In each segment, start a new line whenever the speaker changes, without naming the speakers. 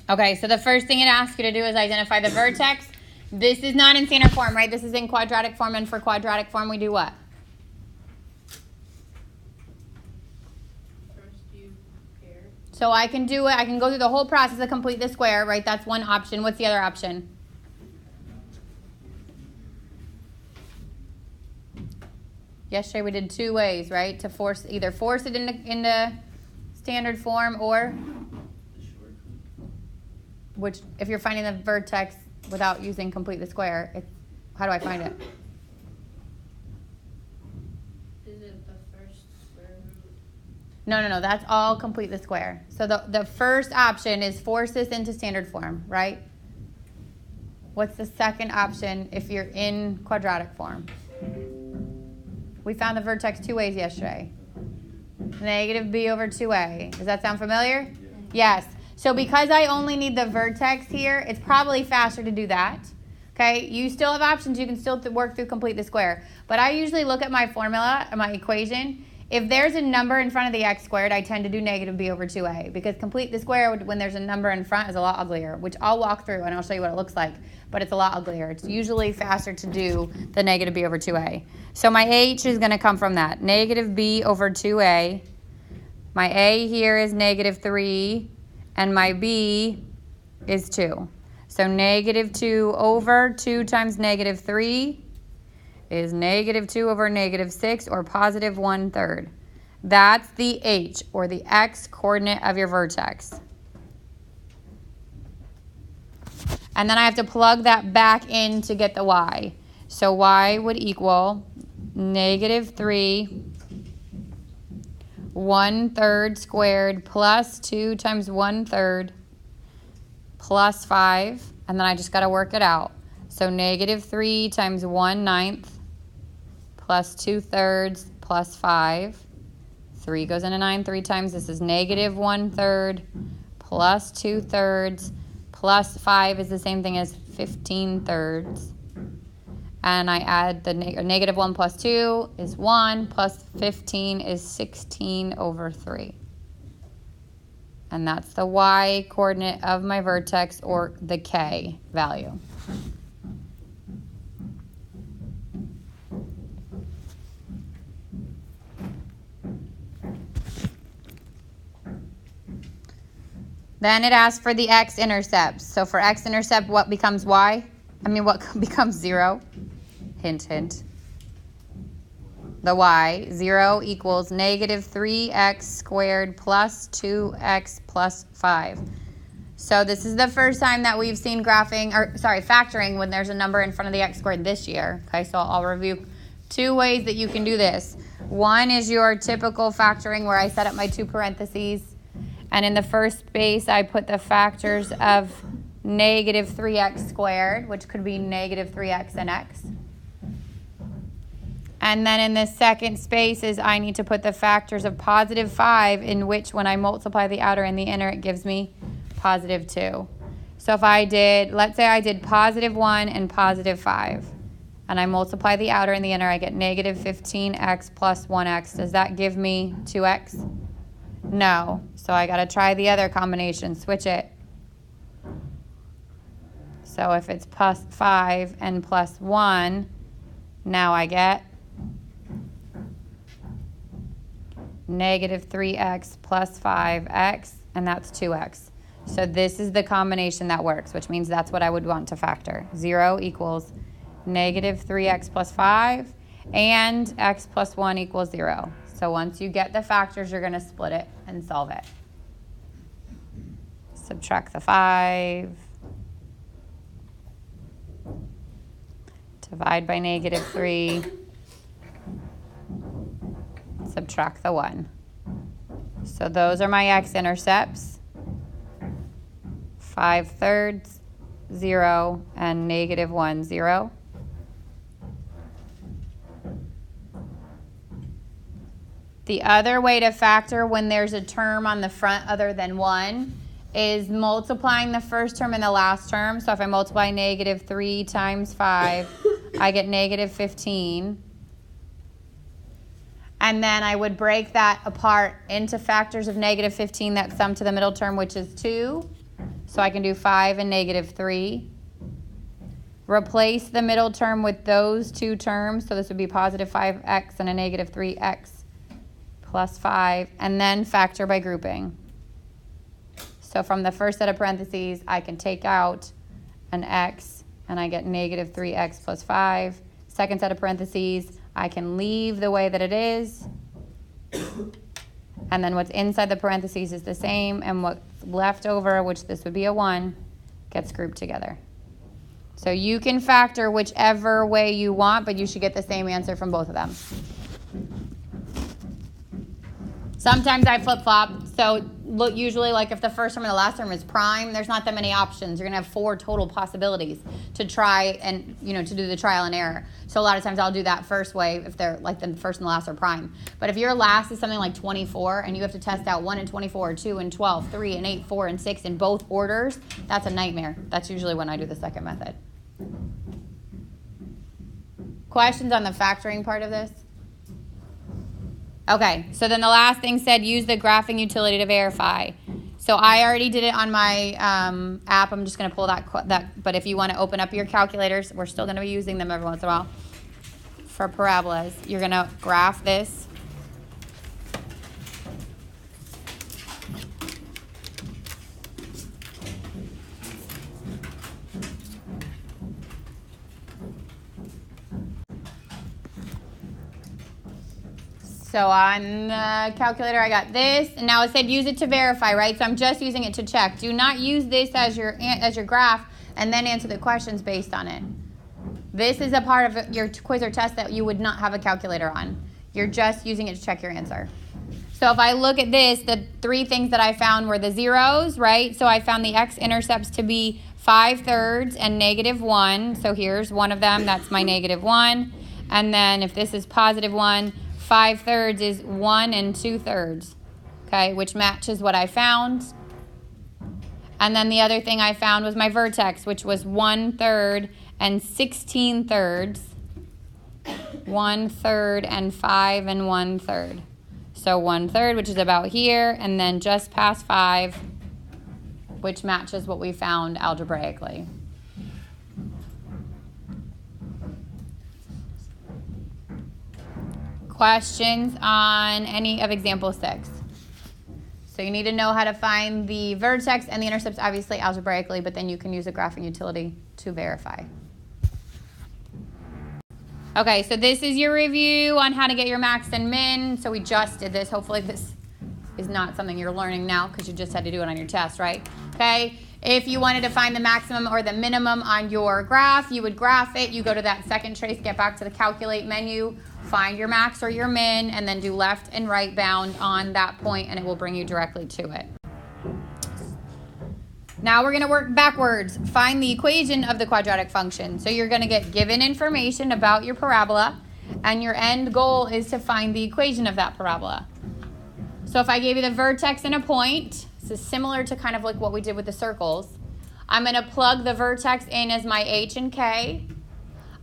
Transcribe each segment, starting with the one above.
Okay, so the first thing it asks you to do is identify the vertex. This is not in standard form, right? This is in quadratic form, and for quadratic form, we do what?
First you pair.
So I can do it. I can go through the whole process to complete the square, right? That's one option. What's the other option? Yesterday we did two ways, right? To either force it into standard form, or which, if you're finding the vertex without using complete the square, how do I find it?
Is it the first square root?
No. That's all complete the square. So the first option is force this into standard form, right? What's the second option if you're in quadratic form? We found the vertex two ways yesterday. Negative b over 2a. Does that sound familiar? Yes. So because I only need the vertex here, it's probably faster to do that. Okay? You still have options. You can still work through complete the square. But I usually look at my formula, my equation. If there's a number in front of the x squared, I tend to do negative b over 2a. Because complete the square when there's a number in front is a lot uglier, which I'll walk through and I'll show you what it looks like. But it's a lot uglier. It's usually faster to do the negative b over 2a. So my h is going to come from that. Negative b over 2a. My a here is negative 3. And my b is 2. So negative 2 over 2 times negative 3 is negative 2 over negative 6, or positive 1/3. That's the h, or the x coordinate of your vertex. And then I have to plug that back in to get the y. So y would equal negative 3 1/3 squared plus 2 times 1/3 plus 5. And then I just got to work it out. So negative 3 times 1/9 plus 2/3 plus 5. 3 goes into 9 3 times. This is negative 1/3 plus 2/3 plus 5 is the same thing as 15/3. And I add the negative 1 plus 2 is 1 plus 15 is 16 over 3. And that's the y coordinate of my vertex, or the k value. Then it asks for the x-intercepts. So for x-intercept, what becomes y? What becomes 0? Hint, hint. The y. 0 equals negative 3x squared plus 2x plus 5. So this is the first time that we've seen factoring when there's a number in front of the x squared this year. Okay, so I'll review two ways that you can do this. One is your typical factoring where I set up my two parentheses. And in the first space, I put the factors of negative 3x squared, which could be negative 3x and x. And then in the second space is I need to put the factors of positive 5, in which when I multiply the outer and the inner, it gives me positive 2. So if I did, let's say I did positive 1 and positive 5, and I multiply the outer and the inner, I get negative 15x plus 1x. Does that give me 2x? No. So I got to try the other combination, switch it. So if it's plus 5 and plus 1, now I get negative 3x plus 5x, and that's 2x. So this is the combination that works, which means that's what I would want to factor. 0 equals negative 3x plus 5, and x plus 1 equals 0. So once you get the factors, you're going to split it and solve it. Subtract the 5. Divide by negative 3. Subtract the 1. So those are my x-intercepts. 5/3, 0, and negative 1, 0. The other way to factor when there's a term on the front other than 1 is multiplying the first term and the last term. So if I multiply negative 3 times 5, I get negative 15. And then I would break that apart into factors of negative 15 that sum to the middle term, which is 2. So I can do 5 and negative 3. Replace the middle term with those two terms. So this would be positive 5x and a negative 3x plus 5. And then factor by grouping. So from the first set of parentheses, I can take out an x, and I get negative 3x plus 5. Second set of parentheses, I can leave the way that it is. And then what's inside the parentheses is the same, and what's left over, which this would be a 1, gets grouped together. So you can factor whichever way you want, but you should get the same answer from both of them. Sometimes I flip-flop, so look, usually like if the first term and the last term is prime, there's not that many options. You're going to have 4 total possibilities to try and, to do the trial and error. So a lot of times I'll do that first way if they're like the first and the last are prime. But if your last is something like 24 and you have to test out 1 and 24, 2 and 12, 3 and 8, 4 and 6 in both orders, that's a nightmare. That's usually when I do the second method. Questions on the factoring part of this? Okay, so then the last thing said use the graphing utility to verify. So I already did it on my app. I'm just going to pull that. But if you want to open up your calculators, we're still going to be using them every once in a while for parabolas. You're going to graph this. So on the calculator, I got this, and now it said use it to verify, right? So I'm just using it to check. Do not use this as your graph and then answer the questions based on it. This is a part of your quiz or test that you would not have a calculator on. You're just using it to check your answer. So if I look at this, the 3 things that I found were the zeros, right? So I found the x-intercepts to be 5/3 and -1. So here's one of them. That's my -1. And then if this is +1, 5/3 is 1 and 2/3, okay, which matches what I found. And then the other thing I found was my vertex, which was 1/3 and 16/3, 1/3 and 5 and 1/3. So 1/3, which is about here, and then just past 5, which matches what we found algebraically. Questions on any of example 6? So you need to know how to find the vertex and the intercepts, obviously algebraically, but then you can use a graphing utility to verify. Okay, so this is your review on how to get your max and min. So we just did this. Hopefully this is not something you're learning now because you just had to do it on your test, right? Okay, if you wanted to find the maximum or the minimum on your graph, you would graph it. You go to that second trace, get back to the calculate menu, find your max or your min, and then do left and right bound on that point, and it will bring you directly to it. Now we're going to work backwards. Find the equation of the quadratic function. So you're going to get given information about your parabola, and your end goal is to find the equation of that parabola. So if I gave you the vertex and a point, this is similar to kind of like what we did with the circles. I'm going to plug the vertex in as my h and k.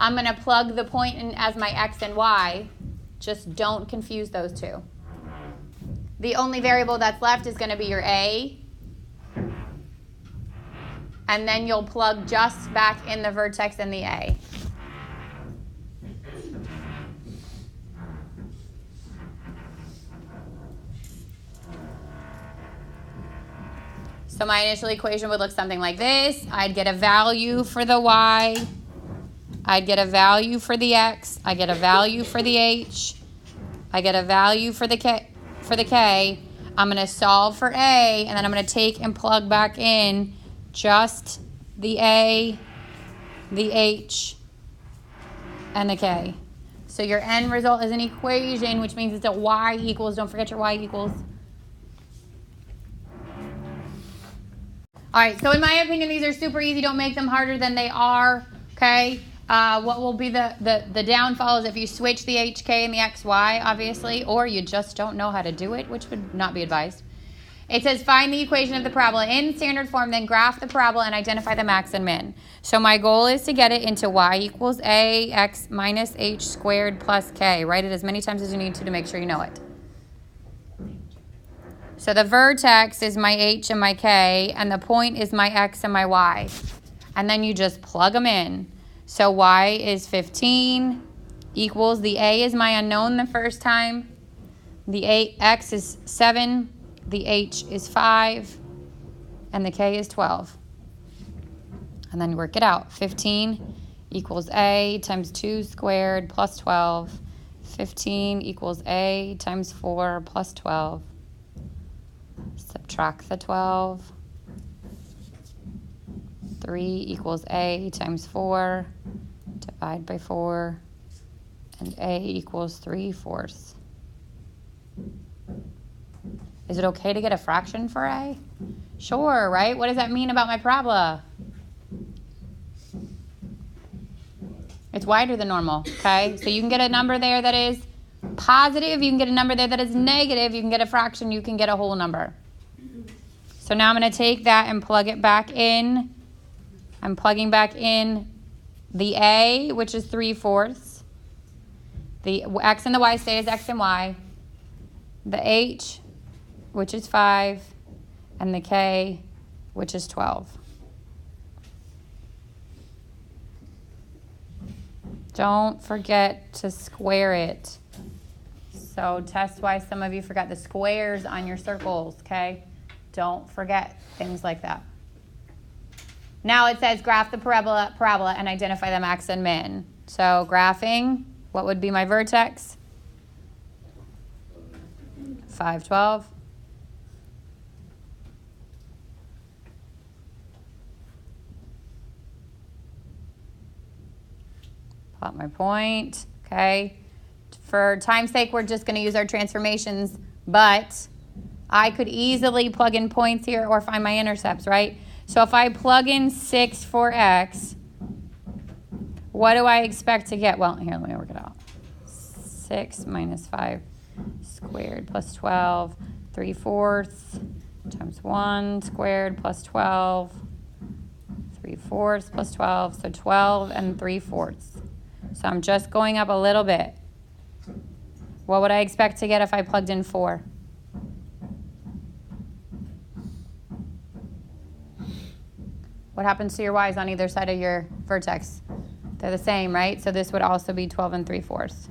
I'm going to plug the point in as my x and y. Just don't confuse those two. The only variable that's left is going to be your a. And then you'll plug just back in the vertex and the a. So my initial equation would look something like this. I'd get a value for the y. I'd get a value for the x. I get a value for the h. I get a value for the k. I'm going to solve for a, and then I'm going to take and plug back in just the a, the h, and the k. So your end result is an equation, which means it's a y equals. Don't forget your y equals. All right, so in my opinion, these are super easy. Don't make them harder than they are, okay? What will be the downfall is if you switch the HK and the XY, obviously, or you just don't know how to do it, which would not be advised. It says find the equation of the parabola in standard form, then graph the parabola and identify the max and min. So my goal is to get it into y equals a x minus h squared plus k. Write it as many times as you need to make sure you know it. So the vertex is my h and my k, and the point is my x and my y. And then you just plug them in. So y is 15 equals, the a is my unknown the first time. The x is 7, the h is 5, and the k is 12. And then work it out. 15 equals a times 2 squared plus 12. 15 equals a times 4 plus 12. Subtract the 12. 3 equals a times 4. Divide by 4. And a equals 3/4. Is it okay to get a fraction for a? Sure, right? What does that mean about my parabola? It's wider than normal, okay? So you can get a number there that is positive. You can get a number there that is negative. You can get a fraction. You can get a whole number. So now I'm going to take that and plug it back in. I'm plugging back in the a, which is 3/4. The x and the y stay as x and y. The h, which is 5. And the k, which is 12. Don't forget to square it. So test-wise, some of you forgot the squares on your circles, okay? Don't forget things like that. Now it says graph the parabola and identify the max and min. So graphing, what would be my vertex? 5, 12. Plot my point, okay? For time's sake, we're just going to use our transformations, but I could easily plug in points here or find my intercepts, right? So if I plug in 6 for x, what do I expect to get? Well, here, let me work it out. 6 minus 5 squared plus 12, 3/4 times 1 squared plus 12, 3/4 plus 12, so 12 and 3/4. So I'm just going up a little bit. What would I expect to get if I plugged in 4? What happens to your y's on either side of your vertex? They're the same, right? So this would also be 12 and 3/4.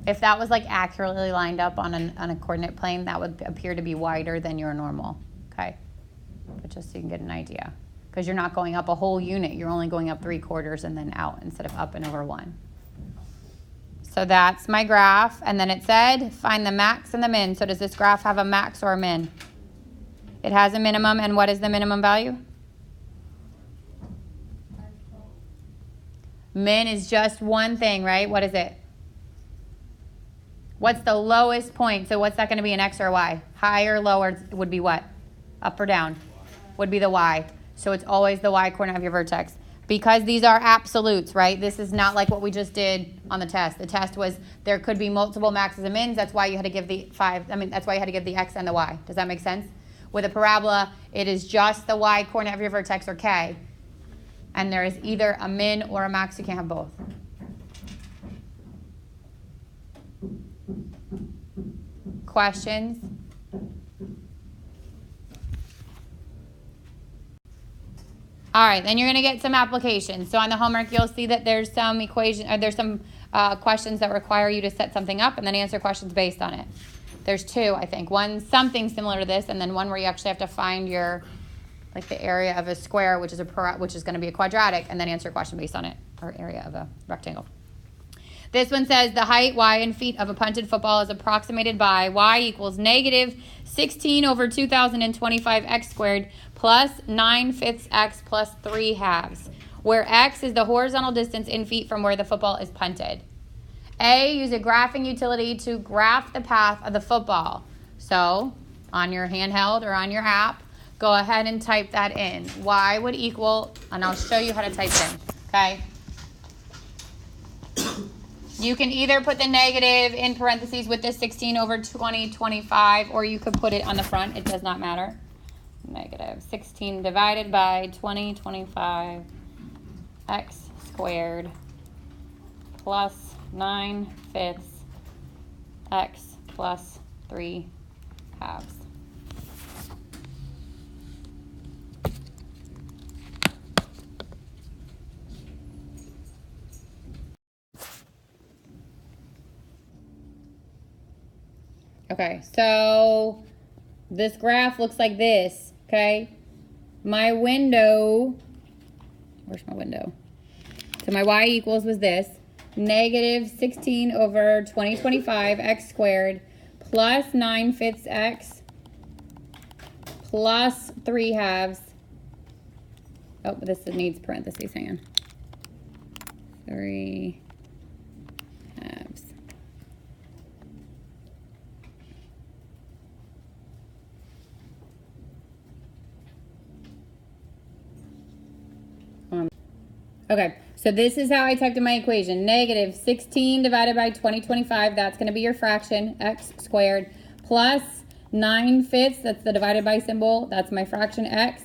If that was like accurately lined up on a coordinate plane, that would appear to be wider than your normal, okay? But just so you can get an idea. Because you're not going up a whole unit. You're only going up 3/4 and then out instead of up and over 1. So that's my graph. And then it said, find the max and the min. So does this graph have a max or a min? It has a minimum. And what is the minimum value? Min is just one thing, right? What is it? What's the lowest point? So what's that going to be, an x or a y? Higher, lower would be what? Up or down? Would be the y. So it's always the y coordinate of your vertex. Because these are absolutes, right? This is not like what we just did on the test. The test was there could be multiple maxes and mins. That's why you had to give the that's why you had to give the x and the y. Does that make sense? With a parabola, it is just the y coordinate of your vertex, or k. And there is either a min or a max. You can't have both. Questions? All right, then you're going to get some applications. So on the homework, you'll see that there's some questions that require you to set something up and then answer questions based on it. There's 2, I think. One, something similar to this, and then one where you actually have to find your, like the area of a square, which is going to be a quadratic, and then answer a question based on it, or area of a rectangle. This one says the height, y, and feet of a punted football is approximated by y equals negative 16 over 2025 x squared plus 9/5 x plus 3/2, where x is the horizontal distance in feet from where the football is punted. A, use a graphing utility to graph the path of the football. So on your handheld or on your app, go ahead and type that in. Y would equal, and I'll show you how to type it in, okay? You can either put the negative in parentheses with the 16 over 2025, or you could put it on the front. It does not matter. Negative 16 divided by 2025 x squared plus 9/5 x plus 3 halves. Okay, so this graph looks like this, okay? My window, where's my window? So my y equals was this, negative 16 over 2025 x squared plus 9/5 x plus 3 halves. Oh, this needs parentheses, hang on. 3 halves. Okay, so this is how I typed in my equation. Negative 16 divided by 2025, that's going to be your fraction, x squared, plus 9/5, that's the divided by symbol, that's my fraction x,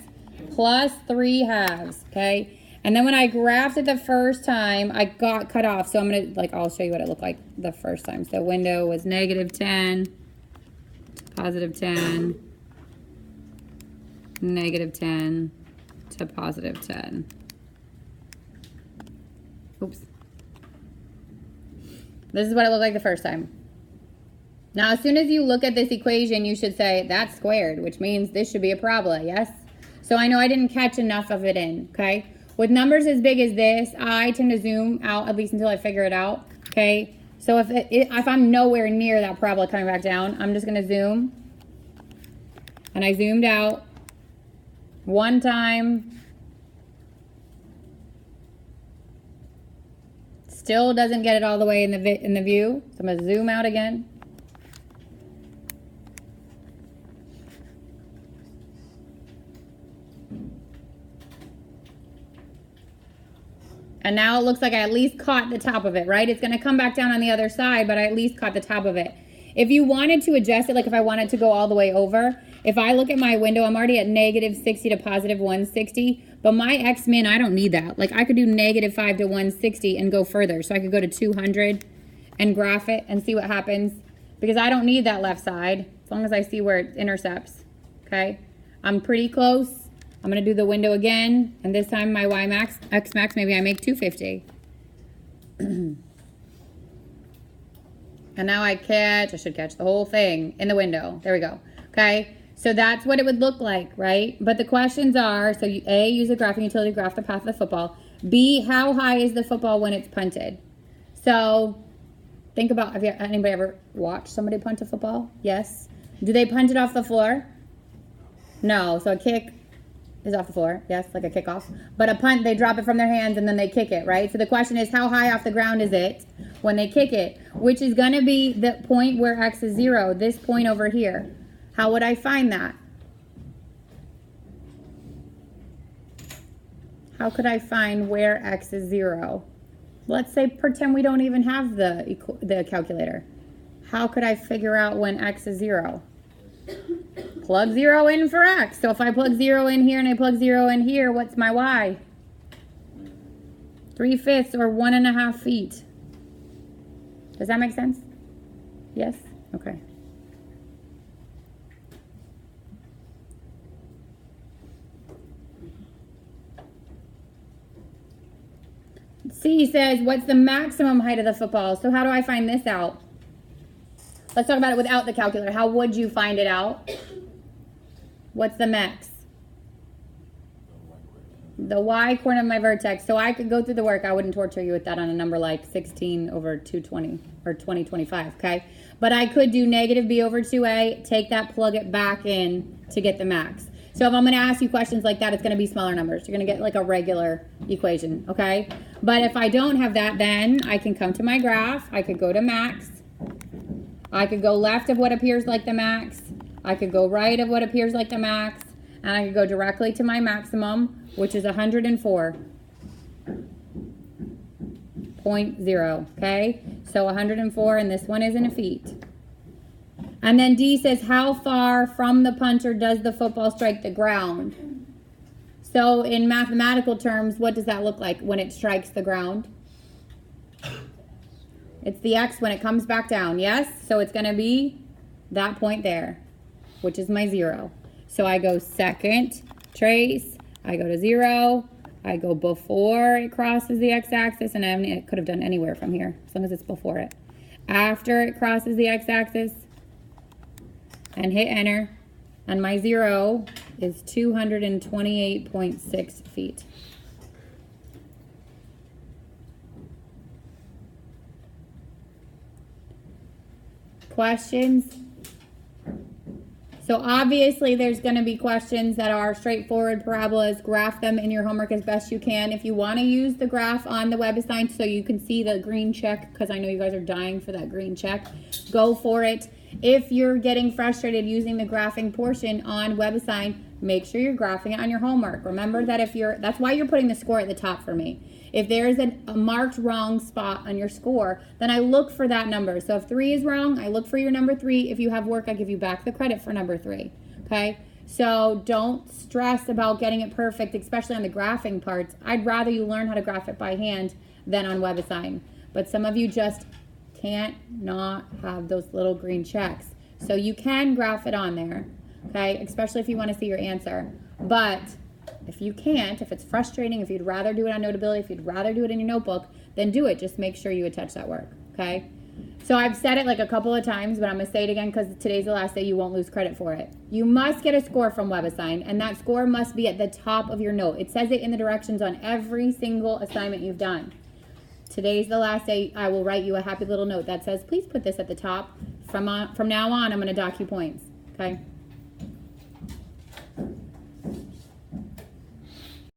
plus 3 halves, okay? And then when I graphed it the first time, I got cut off. So I'm going to, I'll show you what it looked like the first time. So window was negative 10, positive 10, negative 10 to positive 10. Oops. This is what it looked like the first time. Now, as soon as you look at this equation, you should say, that's squared, which means this should be a parabola, yes? So I know I didn't catch enough of it in, okay? With numbers as big as this, I tend to zoom out, at least until I figure it out, okay? So if I'm nowhere near that parabola coming back down, I'm just going to zoom. And I zoomed out one time. Still doesn't get it all the way in the view. So I'm going to zoom out again. And now it looks like I at least caught the top of it, right? It's going to come back down on the other side, but I at least caught the top of it. If you wanted to adjust it, like if I wanted to go all the way over, if I look at my window, I'm already at negative 60 to positive 160. But my x-min, I don't need that. Like I could do negative 5 to 160 and go further. So I could go to 200 and graph it and see what happens. Because I don't need that left side as long as I see where it intercepts. Okay? I'm pretty close. I'm going to do the window again. And this time my y max, x max, maybe I make 250. And now I should catch the whole thing in the window. There we go. Okay? So that's what it would look like, right? But the questions are, so A, use a graphing utility to graph the path of the football. B, how high is the football when it's punted? So think about, have anybody ever watched somebody punt a football? Yes. Do they punt it off the floor? No. So a kick is off the floor. Yes, like a kickoff. But a punt, they drop it from their hands and then they kick it, right? So the question is, how high off the ground is it when they kick it? Which is going to be the point where x is 0, this point over here. How would I find that? How could I find where x is 0? Let's say pretend we don't even have the calculator. How could I figure out when x is 0? Plug 0 in for x. So if I plug 0 in here and I plug 0 in here, what's my y? 3/5 or 1.5 feet. Does that make sense? Yes? Okay. C says, what's the maximum height of the football? So how do I find this out? Let's talk about it without the calculator. How would you find it out? What's the max? The y coordinate of my vertex. So I could go through the work. I wouldn't torture you with that on a number like 16 over 220 or 2025, okay? But I could do negative b over 2a, take that, plug it back in to get the max. So if I'm going to ask you questions like that, it's going to be smaller numbers. You're going to get like a regular equation, okay? But if I don't have that, then I can come to my graph. I could go to max. I could go left of what appears like the max. I could go right of what appears like the max. And I could go directly to my maximum, which is 104.0, okay? So 104, and this one is in feet. And then D says, how far from the punter does the football strike the ground? So in mathematical terms, what does that look like when it strikes the ground? It's the x when it comes back down, yes? So it's going to be that point there, which is my 0. So I go second trace, I go to 0, I go before it crosses the x-axis, and I could have done anywhere from here, as long as it's before it. After it crosses the x-axis, and hit enter, and my 0 is 228.6 feet. Questions? So obviously there's going to be questions that are straightforward parabolas. Graph them in your homework as best you can. If you want to use the graph on the WebAssign so you can see the green check, because I know you guys are dying for that green check, go for it. If you're getting frustrated using the graphing portion on WebAssign, make sure you're graphing it on your homework. Remember that that's why you're putting the score at the top for me. If there's a marked wrong spot on your score, then I look for that number. So if 3 is wrong, I look for your number 3. If you have work, I give you back the credit for number 3. Okay? So don't stress about getting it perfect, especially on the graphing parts. I'd rather you learn how to graph it by hand than on WebAssign. But some of you just can't not have those little green checks. So you can graph it on there, okay? Especially if you want to see your answer. But if you can't, if it's frustrating, if you'd rather do it on Notability, if you'd rather do it in your notebook, then do it. Just make sure you attach that work, okay? So I've said it like a couple of times, but I'm going to say it again because today's the last day. You won't lose credit for it. You must get a score from WebAssign, and that score must be at the top of your note. It says it in the directions on every single assignment you've done. Today's the last day. I will write you a happy little note that says, please put this at the top. From now on, I'm going to dock you points, okay?